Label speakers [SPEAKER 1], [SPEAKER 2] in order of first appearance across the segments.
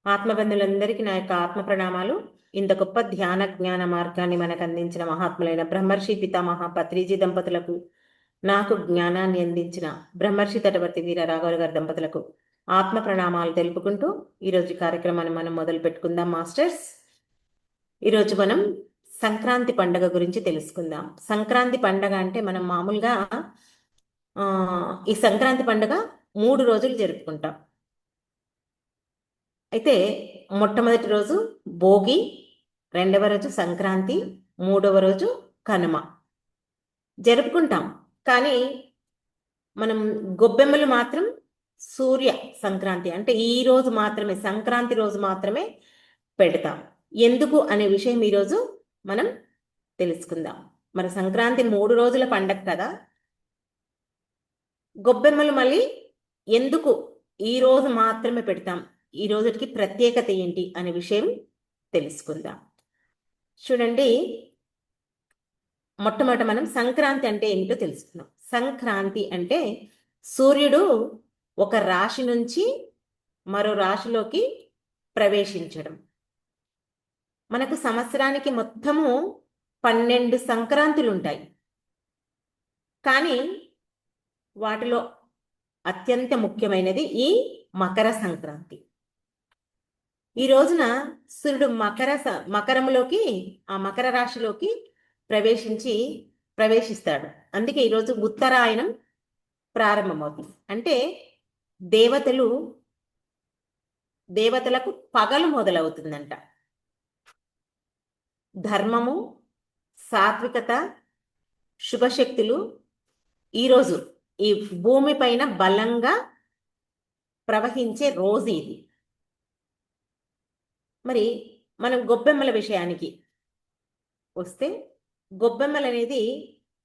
[SPEAKER 1] ఆత్మబంధులందరికీ నా యొక్క ఆత్మ ప్రణామాలు. ఇంత గొప్ప ధ్యాన జ్ఞాన మార్గాన్ని మనకు అందించిన మహాత్ములైన బ్రహ్మర్షి పితామహ పత్రిజీ దంపతులకు, నాకు జ్ఞానాన్ని అందించిన బ్రహ్మర్షి తటవర్తి వీర రాఘవ గారి దంపతులకు ఆత్మ ప్రణామాలు తెలుపుకుంటూ ఈరోజు కార్యక్రమాన్ని మనం మొదలు పెట్టుకుందాం. మాస్టర్స్, ఈరోజు మనం సంక్రాంతి పండగ గురించి తెలుసుకుందాం. సంక్రాంతి పండగ అంటే మనం మామూలుగా ఈ సంక్రాంతి పండుగ 3 రోజులు జరుపుకుంటాం. అయితే మొట్టమొదటి రోజు భోగి, రెండవ రోజు సంక్రాంతి, మూడవ రోజు కనుమ జరుపుకుంటాం. కానీ మనం గొబ్బెమ్మలు మాత్రం సూర్య సంక్రాంతి అంటే ఈ రోజు మాత్రమే, సంక్రాంతి రోజు మాత్రమే పెడతాం. ఎందుకు అనే విషయం ఈరోజు మనం తెలుసుకుందాం. మరి సంక్రాంతి 3 రోజుల పండగ కదా, గొబ్బెమ్మలు మళ్ళీ ఎందుకు ఈ రోజు మాత్రమే పెడతాం, ఈ రోజుకి ప్రత్యేకత ఏంటి అనే విషయం తెలుసుకుందాం. చూడండి, మొట్టమొదట మనం సంక్రాంతి అంటే ఏమిటో తెలుసుకుందాం. సంక్రాంతి అంటే సూర్యుడు ఒక రాశి నుంచి మరో రాశిలోకి ప్రవేశించడం. మనకు సంవత్సరానికి మొత్తము 12 సంక్రాంతులు ఉంటాయి. కానీ వాటిలో అత్యంత ముఖ్యమైనది ఈ మకర సంక్రాంతి. ఈ రోజున సూర్యుడు మకరంలోకి, ఆ మకర రాశిలోకి ప్రవేశిస్తాడు. అందుకే ఈరోజు ఉత్తరాయణం ప్రారంభమవుతుంది. అంటే దేవతలకు పగలు మొదలవుతుందంట. ధర్మము, సాత్వికత, శుభశక్తులు ఈరోజు ఈ భూమి పైన బలంగా ప్రవహించే రోజు ఇది. మరి మనం గొబ్బెమ్మల విషయానికి వస్తే, గొబ్బెమ్మలు అనేది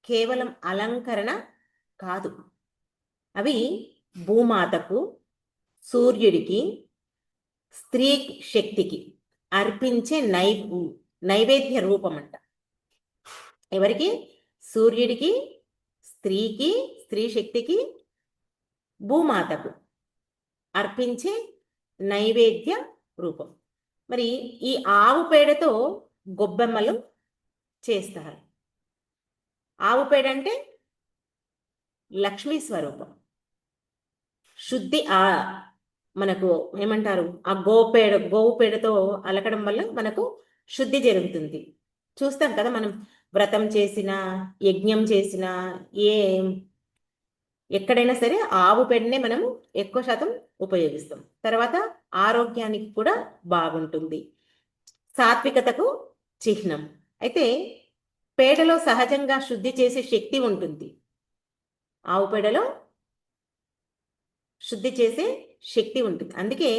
[SPEAKER 1] కేవలం అలంకరణ కాదు. అవి భూమాతకు, సూర్యుడికి, స్త్రీ శక్తికి అర్పించే నైవేద్య రూపం అంట. ఎవరికి? సూర్యుడికి, స్త్రీకి, స్త్రీ శక్తికి, భూమాతకు అర్పించే నైవేద్య రూపం. మరి ఈ ఆవు పేడతో గొబ్బెమ్మలు చేస్తారు. ఆవు పేడ అంటే లక్ష్మీ స్వరూపం. శుద్ధి మనకు ఏమంటారు, ఆ గోవు పేడతో అలకడం వల్ల మనకు శుద్ధి జరుగుతుంది. చూస్తాం కదా, మనం వ్రతం చేసిన, యజ్ఞం చేసిన, ఎక్కడైనా సరే ఆవు పేడనే మనము ఎక్కువ శాతం ఉపయోగిస్తాం. తర్వాత ఆరోగ్యానికి కూడా బాగుంటుంది, సాత్వికతకు చిహ్నం. అయితే పేడలో సహజంగా శుద్ధి చేసే శక్తి ఉంటుంది. ఆవు పేడలో శుద్ధి చేసే శక్తి ఉంటుంది. అందుకే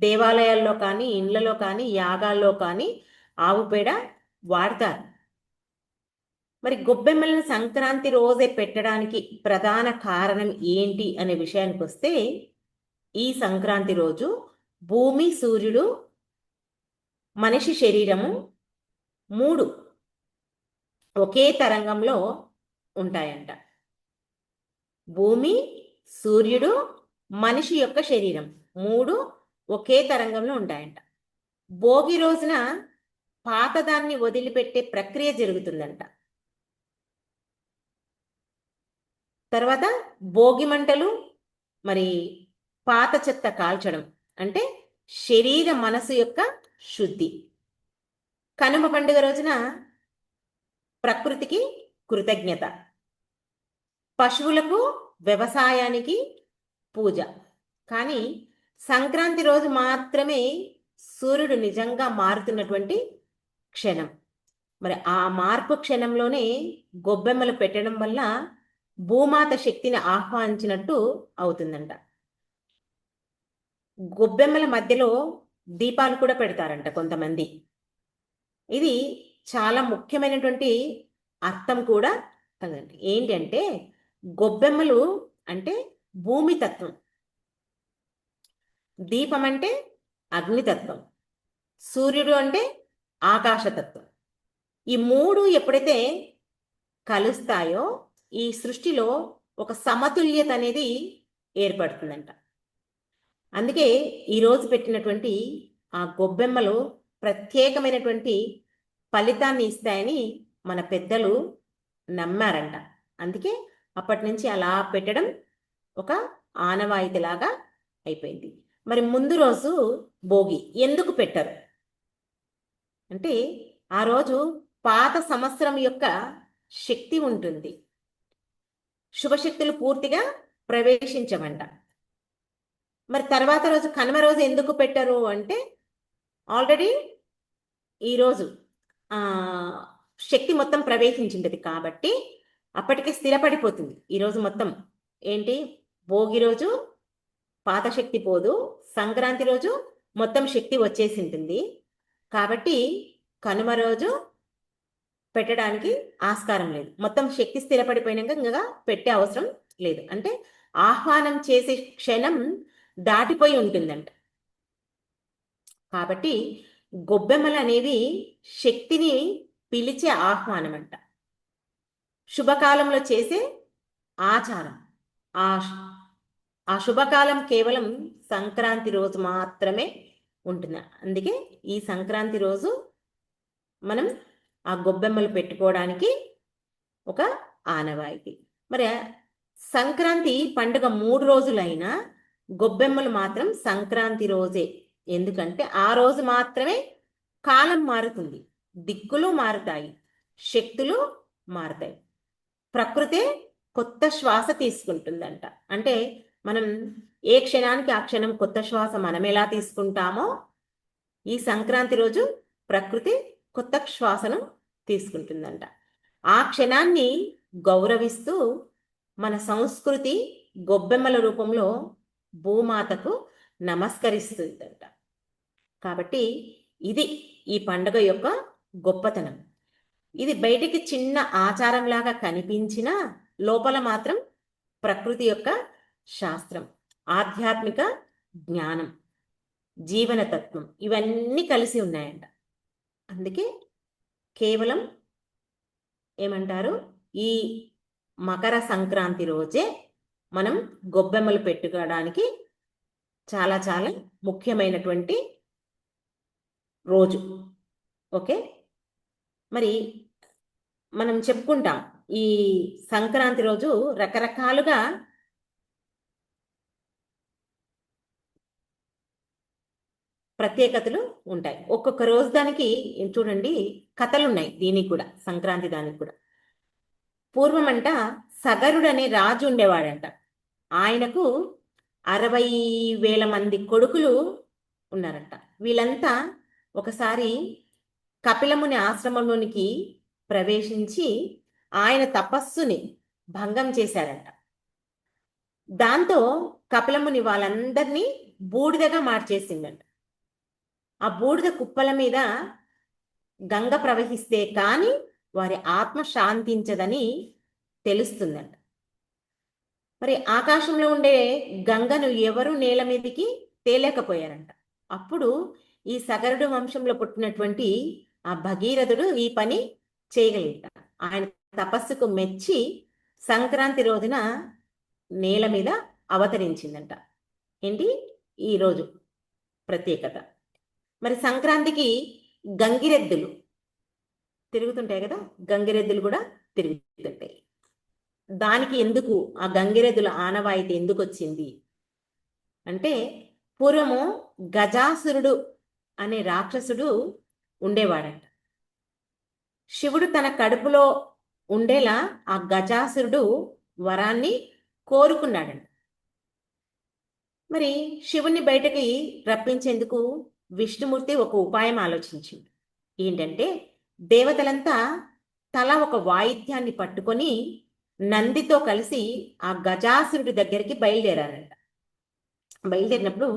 [SPEAKER 1] దేవాలయాల్లో కానీ, ఇండ్లలో కానీ, యాగాల్లో కానీ ఆవు పేడ వాడతారు. మరి గొబ్బెమ్మలను సంక్రాంతి రోజే పెట్టడానికి ప్రధాన కారణం ఏంటి అనే విషయానికి వస్తే, ఈ సంక్రాంతి రోజు భూమి, సూర్యుడు, మనిషి శరీరము 3 ఒకే తరంగంలో ఉంటాయంట. భూమి, సూర్యుడు, మనిషి యొక్క శరీరం 3 ఒకే తరంగంలో ఉంటాయంట. భోగి రోజున పాతదాన్ని వదిలిపెట్టే ప్రక్రియ జరుగుతుందంట. తర్వాత భోగి మంటలు, మరి పాత చెత్త కాల్చడం అంటే శరీర మనసు యొక్క శుద్ధి. కనుమ పండుగ రోజున ప్రకృతికి కృతజ్ఞత, పశువులకు, వ్యవసాయానికి పూజ. కానీ సంక్రాంతి రోజు మాత్రమే సూర్యుడు నిజంగా మారుతున్నటువంటి క్షణం. మరి ఆ మార్పు క్షణంలోనే గొబ్బెమ్మలు పెట్టడం వల్ల భూమాత శక్తిని ఆహ్వానించినట్టు అవుతుందంట. గొబ్బెమ్మల మధ్యలో దీపాలు కూడా పెడతారంట కొంతమంది. ఇది చాలా ముఖ్యమైనటువంటి అర్థం కూడా కదండి. ఏంటంటే గొబ్బెమ్మలు అంటే భూమి తత్వం, దీపం అంటే అగ్నితత్వం, సూర్యుడు అంటే ఆకాశతత్వం. ఈ 3 ఎప్పుడైతే కలుస్తాయో ఈ సృష్టిలో ఒక సమతుల్యత అనేది ఏర్పడుతుందంట. అందుకే ఈరోజు పెట్టినటువంటి ఆ గొబ్బెమ్మలు ప్రత్యేకమైనటువంటి ఫలితాన్ని ఇస్తాయని మన పెద్దలు నమ్మారంట. అందుకే అప్పటి నుంచి అలా పెట్టడం ఒక ఆనవాయితీలాగా అయిపోయింది. మరి ముందు రోజు భోగి ఎందుకు పెట్టరు అంటే, ఆ రోజు పాత సంవత్సరం యొక్క శక్తి ఉంటుంది, శుభశక్తులు పూర్తిగా ప్రవేశించమంట. మరి తర్వాత రోజు కనుమ రోజు ఎందుకు పెట్టరు అంటే, ఆల్రెడీ ఈరోజు శక్తి మొత్తం ప్రవేశించింది కాబట్టి అప్పటికే స్థిరపడిపోతుంది. ఈరోజు మొత్తం ఏంటి, భోగి రోజు పాత శక్తి పోదు, సంక్రాంతి రోజు మొత్తం శక్తి వచ్చేసి ఉంటుంది కాబట్టి కనుమ రోజు పెట్టడానికి ఆస్కారం లేదు. మొత్తం శక్తి స్థిరపడిపోయినాక ఇంకా పెట్టే అవసరం లేదు. అంటే ఆహ్వానం చేసే క్షణం దాటిపోయి ఉంటుందంట. కాబట్టి గొబ్బెమ్మలు అనేవి శక్తిని పిలిచే ఆహ్వానం అంట. శుభకాలంలో చేసే ఆచారం. ఆ శుభకాలం కేవలం సంక్రాంతి రోజు మాత్రమే ఉంటుంది. అందుకే ఈ సంక్రాంతి రోజు మనం ఆ గొబ్బెమ్మలు పెట్టుకోవడానికి ఒక ఆనవాయితీ. మరి సంక్రాంతి పండుగ 3 రోజులైనా గొబ్బెమ్మలు మాత్రం సంక్రాంతి రోజే. ఎందుకంటే ఆ రోజు మాత్రమే కాలం మారుతుంది, దిక్కులు మారుతాయి, శక్తులు మారుతాయి, ప్రకృతే కొత్త శ్వాస తీసుకుంటుందంట. అంటే మనం ఏ క్షణానికి ఆ క్షణం కొత్త శ్వాస మనం ఎలా తీసుకుంటామో, ఈ సంక్రాంతి రోజు ప్రకృతి కొత్త శ్వాసను తీసుకుంటుందంట. ఆ క్షణాన్ని గౌరవిస్తూ మన సంస్కృతి గొబ్బెమ్మల రూపంలో భూమాతకు నమస్కరిస్తుందంట. కాబట్టి ఇది ఈ పండుగ యొక్క గొప్పతనం. ఇది బయటికి చిన్న ఆచారంలాగా కనిపించినా లోపల మాత్రం ప్రకృతి యొక్క శాస్త్రం, ఆధ్యాత్మిక జ్ఞానం, జీవనతత్వం ఇవన్నీ కలిసి ఉన్నాయంట. అందుకే కేవలం ఏమంటారు, ఈ మకర సంక్రాంతి రోజే మనం గొబ్బెమ్మలు పెట్టుకోవడానికి చాలా చాలా ముఖ్యమైనటువంటి రోజు. ఓకే, మరి మనం చెప్పుకుంటాం ఈ సంక్రాంతి రోజు రకరకాలుగా ప్రత్యేకతలు ఉంటాయి. ఒక్కొక్క రోజు దానికి చూడండి కథలు ఉన్నాయి. దీనికి కూడా, సంక్రాంతి దానికి కూడా. పూర్వమంట సగరుడు అనే రాజు ఉండేవాడంట. ఆయనకు 60,000 మంది కొడుకులు ఉన్నారంట. వీళ్ళంతా ఒకసారి కపిలముని ఆశ్రమంలోనికి ప్రవేశించి ఆయన తపస్సుని భంగం చేశారంట. దాంతో కపిలముని వాళ్ళందరినీ బూడిదగా మార్చేసిందంట. ఆ బూడిద కుప్పల మీద గంగ ప్రవహిస్తే కానీ వారి ఆత్మ శాంతించదని తెలుస్తుందంట. మరి ఆకాశంలో ఉండే గంగను ఎవరు నేల మీదకి తేలేకపోయారంట. అప్పుడు ఈ సగరుడు వంశంలో పుట్టినటువంటి ఆ భగీరథుడు ఈ పని చేయగలిగాట. ఆయన తపస్సుకు మెచ్చి సంక్రాంతి రోజున నేల మీద అవతరించిందంట. ఏంటి ఈరోజు ప్రత్యేకత. మరి సంక్రాంతికి గంగిరెద్దులు తిరుగుతుంటాయి కదా, గంగిరెద్దులు కూడా తిరుగుతుంటాయి. దానికి ఎందుకు ఆ గంగిరెద్దుల ఆనవాయితీ ఎందుకు వచ్చింది అంటే, పూర్వము గజాసురుడు అనే రాక్షసుడు ఉండేవాడంట. శివుడు తన కడుపులో ఉండేలా ఆ గజాసురుడు వరాన్ని కోరుకున్నాడంట. మరి శివుణ్ణి బయటకి రప్పించేందుకు విష్ణుమూర్తి ఒక ఉపాయం ఆలోచించింది. ఏంటంటే, దేవతలంతా తల ఒక వాయిద్యాన్ని పట్టుకొని నందితో కలిసి ఆ గజాసురుడి దగ్గరికి బయలుదేరారంట. బయలుదేరినప్పుడు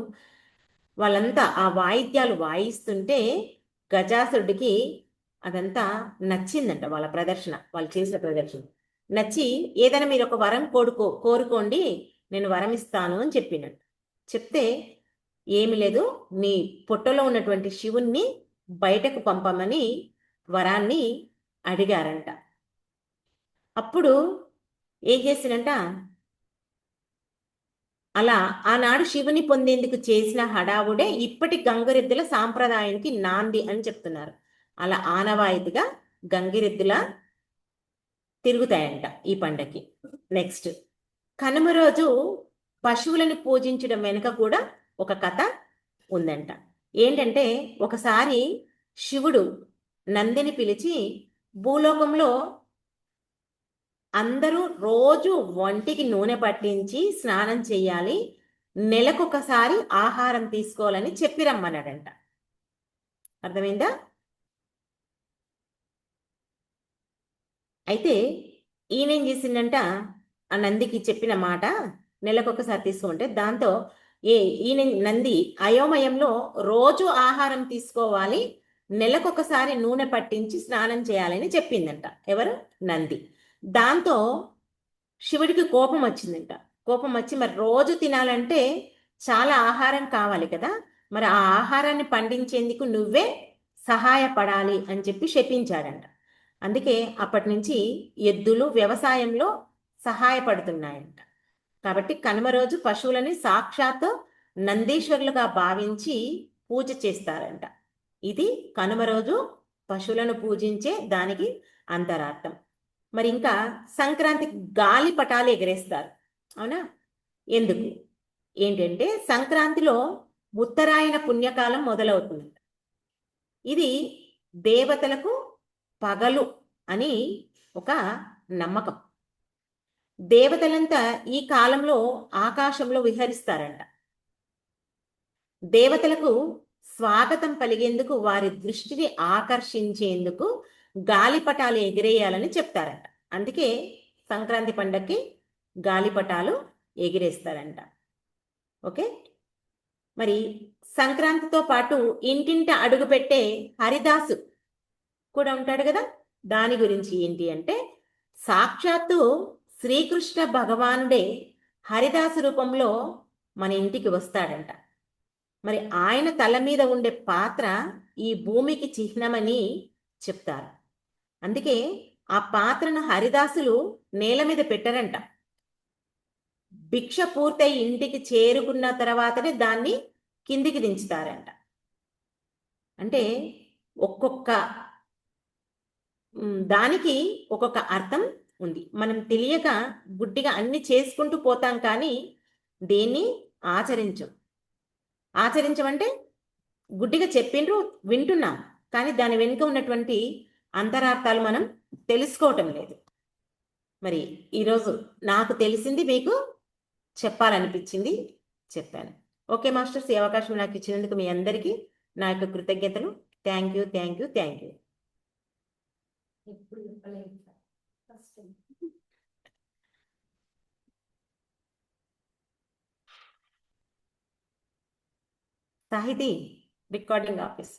[SPEAKER 1] వాళ్ళంతా ఆ వాయిద్యాలు వాయిస్తుంటే గజాసురుడికి అదంతా నచ్చిందంట. వాళ్ళ ప్రదర్శన, వాళ్ళు చేసిన ప్రదర్శన నచ్చి, ఏదైనా మీరు ఒక వరం కోరుకోండి, నేను వరం ఇస్తాను అని చెప్పినట్టు. చెప్తే, ఏమి లేదు, నీ పొట్టలో ఉన్నటువంటి శివుణ్ణి బయటకు పంపమని వరాన్ని అడిగారంట. అప్పుడు ఏం చేసినంట, అలా ఆనాడు శివుని పొందేందుకు చేసిన హడావుడే ఇప్పటి గంగిరెద్దుల సాంప్రదాయానికి నాంది అని చెప్తున్నారు. అలా ఆనవాయితీగా గంగిరెద్దుల తిరుగుతాయంట ఈ పండగకి. నెక్స్ట్, కనుమ రోజు పశువులను పూజించడం వెనుక కూడా ఒక కథ ఉందంట. ఏంటంటే ఒకసారి శివుడు నందిని పిలిచి భూలోకంలో అందరూ రోజు ఒంటికి నూనె పట్టించి స్నానం చేయాలి, నెలకొకసారి ఆహారం తీసుకోవాలని చెప్పి రమ్మన్నాడంట. అర్థమైందా? అయితే ఈయనేం చేసిందంట, ఆ నందికి చెప్పిన మాట నెలకొకసారి తీసుకుంటే దాంతో ఈయన నంది అయోమయంలో రోజు ఆహారం తీసుకోవాలి, నెలకొకసారి నూనె పట్టించి స్నానం చేయాలని చెప్పిందంట. ఎవరు? నంది. దాంతో శివుడికి కోపం వచ్చిందంట. కోపం వచ్చి మరి రోజు తినాలంటే చాలా ఆహారం కావాలి కదా, మరి ఆ ఆహారాన్ని పండించేందుకు నువ్వే సహాయపడాలి అని చెప్పి శపించాడంట. అందుకే అప్పటి నుంచి ఎద్దులు వ్యవసాయంలో సహాయపడుతున్నాయంట. కాబట్టి కనుమ రోజు పశువులని సాక్షాత్ నందీశ్వరులుగా భావించి పూజ చేస్తారంట. ఇది కనుమ రోజు పశువులను పూజించే దానికి అంతరార్థం. మరి ఇంకా సంక్రాంతి గాలి పటాలు ఎగరేస్తారు, అవునా? ఎందుకు? ఏంటంటే సంక్రాంతిలో ఉత్తరాయణ పుణ్యకాలం మొదలవుతుంది. ఇది దేవతలకు పగలు అని ఒక నమ్మకం. దేవతలంతా ఈ కాలంలో ఆకాశంలో విహరిస్తారంట. దేవతలకు స్వాగతం పలిగేందుకు, వారి దృష్టిని ఆకర్షించేందుకు గాలిపటాలు ఎగిరేయాలని చెప్తారంట. అందుకే సంక్రాంతి పండగకి గాలిపటాలు ఎగిరేస్తారంట. ఓకే. మరి సంక్రాంతితో పాటు ఇంటింట అడుగుపెట్టే హరిదాసు కూడా ఉంటాడు కదా, దాని గురించి ఏంటి అంటే సాక్షాత్తు శ్రీకృష్ణ భగవానుడే హరిదాసు రూపంలో మన ఇంటికి వస్తాడంట. మరి ఆయన తల మీద ఉండే పాత్ర ఈ భూమికి చిహ్నమని చెప్తారు. అందుకే ఆ పాత్రను హరిదాసులు నేల మీద పెట్టరంట. భిక్ష పూర్తయి ఇంటికి చేరుకున్న తర్వాతనే దాన్ని కిందికి దించుతారంట. అంటే ఒక్కొక్క దానికి ఒక్కొక్క అర్థం ఉంది. మనం తెలియక గుడ్డిగా అన్ని చేసుకుంటూ పోతాం, కానీ దేన్ని ఆచరించమంటే గుడ్డిగా చెప్పిండ్రు, వింటున్నాం, కానీ దాని వెనుక ఉన్నటువంటి అంతరార్థాలు మనం తెలుసుకోవటం లేదు. మరి ఈరోజు నాకు తెలిసింది మీకు చెప్పాలనిపించింది, చెప్పాను. ఓకే మాస్టర్స్, ఈ అవకాశం నాకు ఇచ్చినందుకు మీ అందరికీ నా యొక్క కృతజ్ఞతలు. Thank you, thank you, thank you. సాహితీ, రికార్డింగ్ ఆఫీస్.